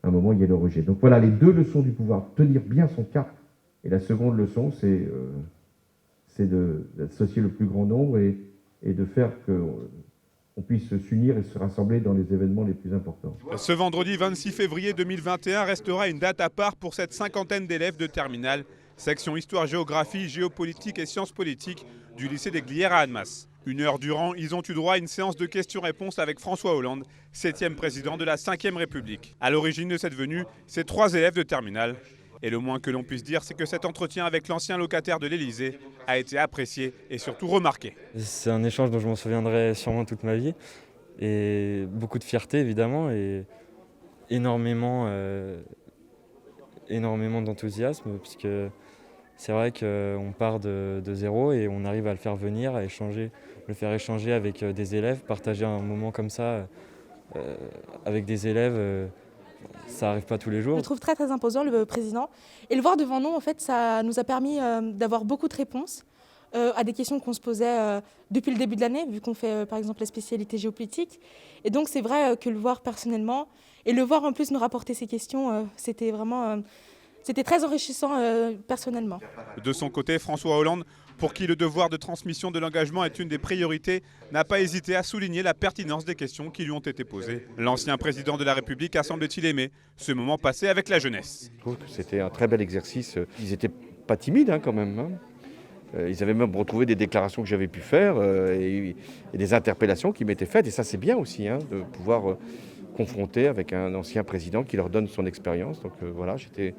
à un moment, il y a le rejet. Donc voilà les deux leçons du pouvoir. Tenir bien son cap. Et la seconde leçon, c'est d'associer le plus grand nombre et de faire qu'on puisse s'unir et se rassembler dans les événements les plus importants. Ce vendredi 26 février 2021 restera une date à part pour cette cinquantaine d'élèves de terminale, section histoire-géographie, géopolitique et sciences politiques du lycée des Glières à Annemasse. Une heure durant, ils ont eu droit à une séance de questions-réponses avec François Hollande, 7e président de la 5e République. À l'origine de cette venue, c'est 3 élèves de terminale. Et le moins que l'on puisse dire, c'est que cet entretien avec l'ancien locataire de l'Élysée a été apprécié et surtout remarqué. C'est un échange dont je m'en souviendrai sûrement toute ma vie. Et beaucoup de fierté évidemment et énormément d'enthousiasme puisque c'est vrai qu'on part de zéro et on arrive à le faire venir, à échanger, le faire échanger avec des élèves, partager un moment comme ça avec des élèves, ça n'arrive pas tous les Je jours. le trouve très très imposant, le président. Et le voir devant nous, en fait, ça nous a permis d'avoir beaucoup de réponses à des questions qu'on se posait depuis le début de l'année, vu qu'on fait par exemple la spécialité géopolitique. Et donc c'est vrai que le voir personnellement et le voir en plus nous rapporter ces questions, c'était vraiment c'était très enrichissant personnellement. De son côté, François Hollande, pour qui le devoir de transmission de l'engagement est une des priorités, n'a pas hésité à souligner la pertinence des questions qui lui ont été posées. L'ancien président de la République a semble-t-il aimé ce moment passé avec la jeunesse. Je trouve que c'était un très bel exercice. Ils n'étaient pas timides quand même. Ils avaient même retrouvé des déclarations que j'avais pu faire et des interpellations qui m'étaient faites. Et ça, c'est bien aussi de pouvoir confronter avec un ancien président qui leur donne son expérience. Donc voilà, j'étais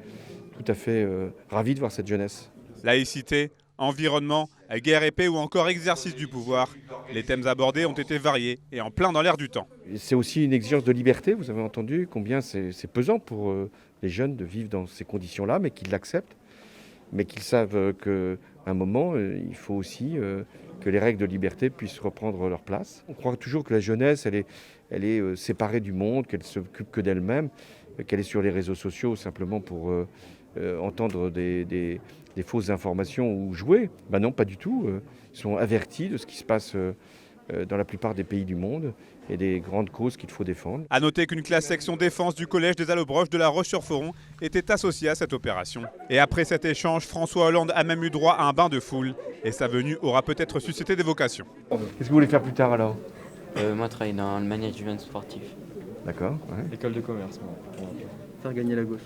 tout à fait ravi de voir cette jeunesse. Laïcité, environnement, guerre et paix ou encore exercice du pouvoir. Les thèmes abordés ont été variés et en plein dans l'air du temps. C'est aussi une exigence de liberté, vous avez entendu combien c'est pesant pour les jeunes de vivre dans ces conditions-là, mais qu'ils l'acceptent, mais qu'ils savent qu'à un moment, il faut aussi que les règles de liberté puissent reprendre leur place. On croit toujours que la jeunesse, elle est séparée du monde, qu'elle ne s'occupe que d'elle-même, qu'elle est sur les réseaux sociaux simplement pour entendre des fausses informations ou jouer. Ben non, pas du tout. Ils sont avertis de ce qui se passe dans la plupart des pays du monde et des grandes causes qu'il faut défendre. A noter qu'une classe section défense du collège des Allobroges de La Roche-sur-Foron était associée à cette opération. Et après cet échange, François Hollande a même eu droit à un bain de foule et sa venue aura peut-être suscité des vocations. Qu'est-ce que vous voulez faire plus tard alors ? Moi, travailler dans le management sportif. D'accord. Ouais. École de commerce. Faire gagner la gauche.